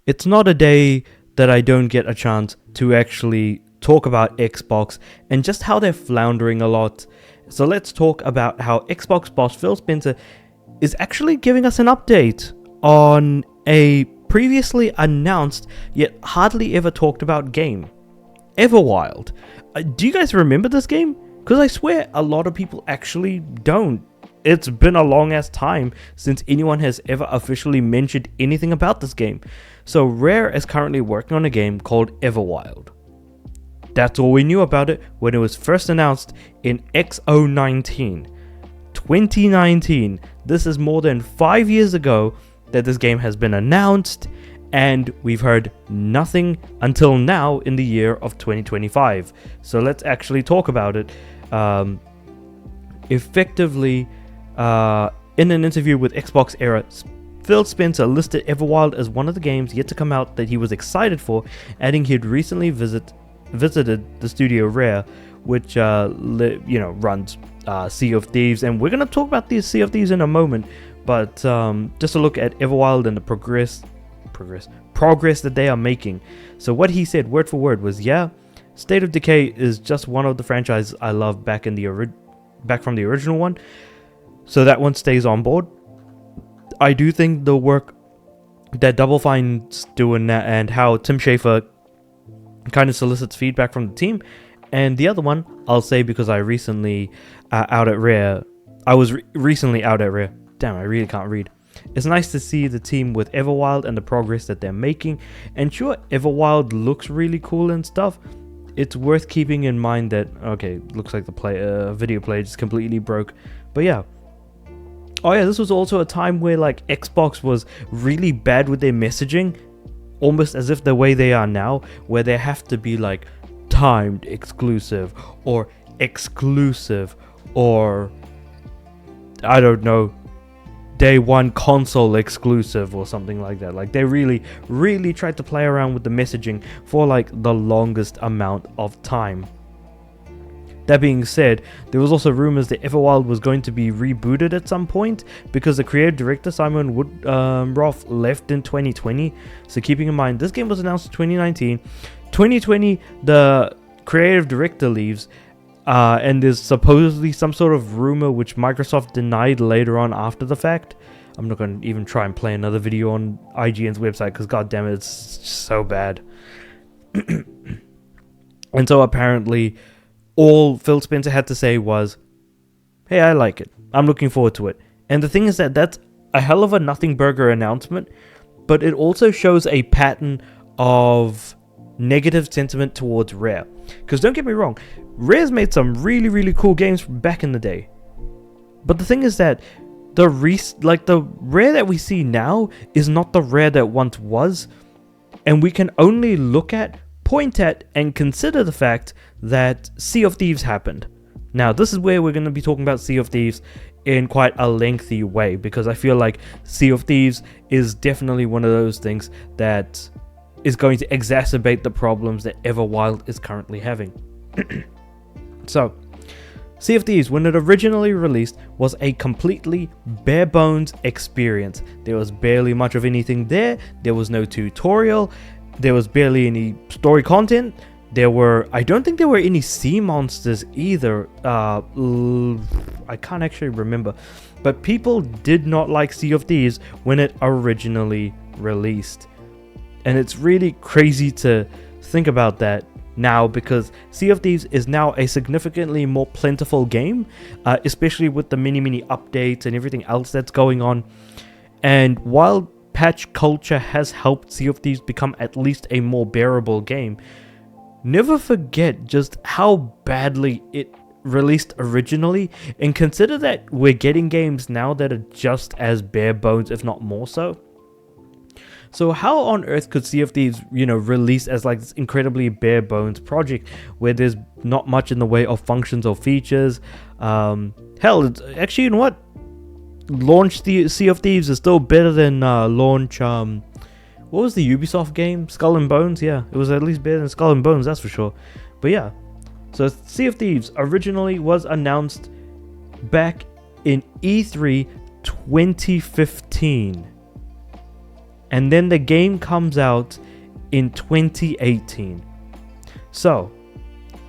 It's not a day that I don't get a chance to actually talk about Xbox and just how they're floundering a lot. So let's talk about how Xbox boss Phil Spenser is actually giving us an update on a previously announced yet hardly ever talked about game, Everwild. Do you guys remember this game? Because I swear a lot of people actually don't. It's been a long ass time since anyone has ever officially mentioned anything about this game. So Rare is currently working on a game called Everwild. That's all we knew about it when it was first announced in X019. 2019. This is more than 5 years ago that this game has been announced, and we've heard nothing until now in the year of 2025. So let's actually talk about it. Effectively, in an interview with Xbox Era, Phil Spenser listed Everwild as one of the games yet to come out that he was excited for, adding he'd recently visited the studio Rare, which runs Sea of Thieves, and we're going to talk about the Sea of Thieves in a moment. But just a look at Everwild and the progress that they are making. So what he said word for word was, State of Decay is just one of the franchises I love back from the original one, so that one stays on board. I do think the work that Double Fine's doing and how Tim Schafer kind of solicits feedback from the team. And the other one, I'll say because I recently out at Rare. I was recently out at Rare. Damn, I really can't read. It's nice to see the team with Everwild and the progress that they're making. And sure, Everwild looks really cool and stuff. It's worth keeping in mind that, okay, looks like the video play just completely broke. But yeah. Oh yeah, this was also a time where like Xbox was really bad with their messaging. Almost as if the way they are now, where they have to be like timed exclusive or I don't know, day one console exclusive or something like that. Like they really tried to play around with the messaging for like the longest amount of time. That being said, there was also rumors that Everwild was going to be rebooted at some point because the creative director Simon Roth left in 2020. So keeping in mind, this game was announced in 2019. 2020, the creative director leaves, and there's supposedly some sort of rumor which Microsoft denied later on after the fact. I'm not going to even try and play another video on IGN's website because god damn it, it's so bad. And so apparently all Phil Spenser had to say was, hey, I like it. I'm looking forward to it. And the thing is that that's a hell of a nothing burger announcement, but it also shows a pattern of negative sentiment towards Rare. Because don't get me wrong, Rare's made some really cool games back in the day. But the thing is that the Rare that we see now is not the Rare that once was. And we can only point at and consider the fact that Sea of Thieves happened. Now, this is where we're going to be talking about Sea of Thieves in quite a lengthy way, because I feel like Sea of Thieves is definitely one of those things that is going to exacerbate the problems that Everwild is currently having. So, Sea of Thieves, when it originally released, was a completely bare bones experience. There was barely much of anything there. There was no tutorial. There was barely any story content. I don't think there were any sea monsters either. I can't actually remember. But people did not like Sea of Thieves when it originally released. And it's really crazy to think about that now, because Sea of Thieves is now a significantly more plentiful game, especially with the many updates and everything else that's going on. And while patch culture has helped Sea of Thieves become at least a more bearable game, never forget just how badly it released originally, and consider that we're getting games now that are just as bare bones, if not more so. So how on earth could Sea of Thieves, release as like this incredibly bare bones project where there's not much in the way of functions or features? Hell, it's actually, you know what? Launch the Sea of Thieves is still better than launch. What was the Ubisoft game? Skull and Bones? Yeah, it was at least better than Skull and Bones, that's for sure. But yeah, so Sea of Thieves originally was announced back in E3 2015. And then the game comes out in 2018. So,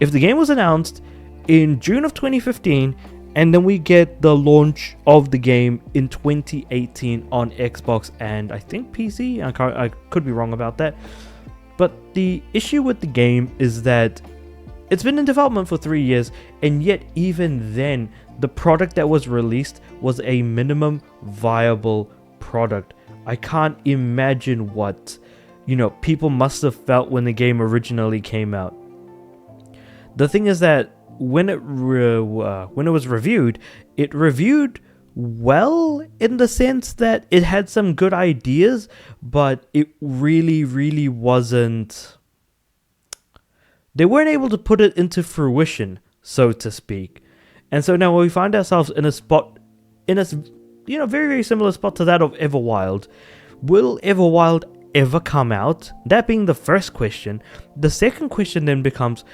if the game was announced in June of 2015, and then we get the launch of the game in 2018 on Xbox and I think PC, I could be wrong about that. But the issue with the game is that it's been in development for 3 years, and yet even then, the product that was released was a minimum viable product. I can't imagine what, people must have felt when the game originally came out. The thing is that when it was reviewed, it reviewed well in the sense that it had some good ideas, but it really wasn't. They weren't able to put it into fruition, so to speak. And so now we find ourselves in a spot, very similar spot to that of Everwild. Will Everwild ever come out? That being the first question. The second question then becomes,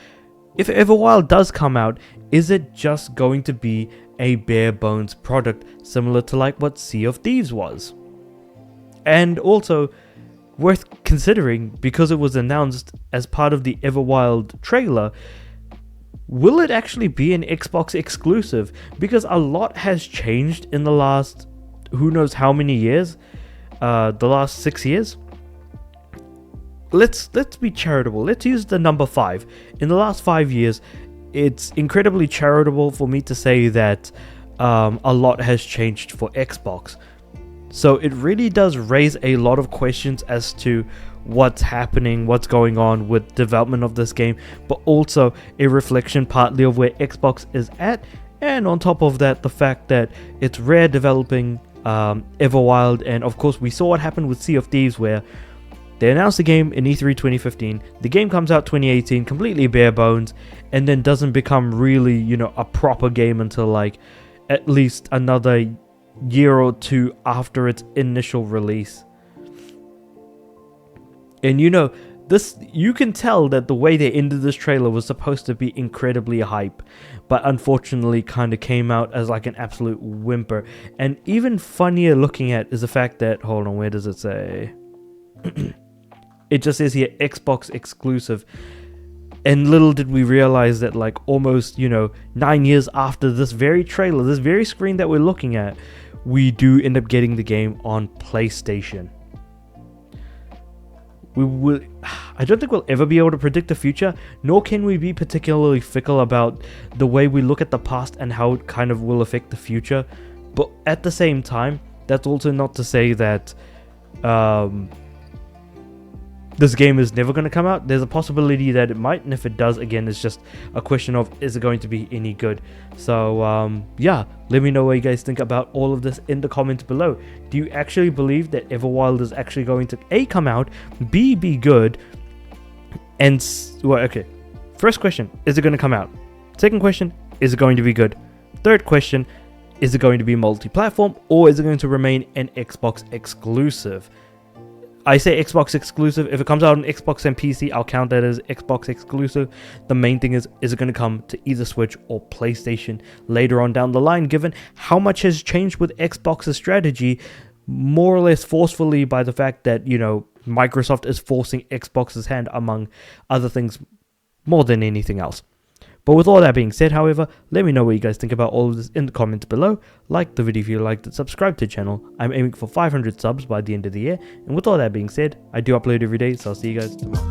if Everwild does come out, is it just going to be a bare bones product similar to like what Sea of Thieves was? And also, worth considering, because it was announced as part of the Everwild trailer, will it actually be an Xbox exclusive? Because a lot has changed in the last, who knows how many years, the last 6 years. Let's be charitable. Let's use the number 5. In the last 5 years, it's incredibly charitable for me to say that a lot has changed for Xbox. So it really does raise a lot of questions as to what's happening, what's going on with development of this game, but also a reflection partly of where Xbox is at, and on top of that, the fact that it's Rare developing Everwild, and of course we saw what happened with Sea of Thieves, where they announced the game in E3 2015, the game comes out 2018, completely bare bones, and then doesn't become really, a proper game until like at least another year or two after its initial release. And this, you can tell that the way they ended this trailer was supposed to be incredibly hype, but unfortunately kind of came out as like an absolute whimper. And even funnier looking at is the fact that, hold on, where does it say? It just says here Xbox exclusive. And little did we realize that like almost, 9 years after this very trailer, this very screen that we're looking at, we do end up getting the game on PlayStation. I don't think we'll ever be able to predict the future, nor can we be particularly fickle about the way we look at the past and how it kind of will affect the future. But at the same time, that's also not to say that this game is never going to come out. There's a possibility that it might, and if it does, again, it's just a question of, is it going to be any good? So, yeah, let me know what you guys think about all of this in the comments below. Do you actually believe that Everwild is actually going to A, come out, B, be good, and, well, okay. First question, is it going to come out? Second question, is it going to be good? Third question, is it going to be multi-platform, or is it going to remain an Xbox exclusive? I say Xbox exclusive. If it comes out on Xbox and PC, I'll count that as Xbox exclusive. The main thing is it going to come to either Switch or PlayStation later on down the line, given how much has changed with Xbox's strategy, more or less forcefully by the fact that, Microsoft is forcing Xbox's hand, among other things, more than anything else. But with all that being said, however, let me know what you guys think about all of this in the comments below. Like the video if you liked it, subscribe to the channel. I'm aiming for 500 subs by the end of the year. And with all that being said, I do upload every day, so I'll see you guys tomorrow.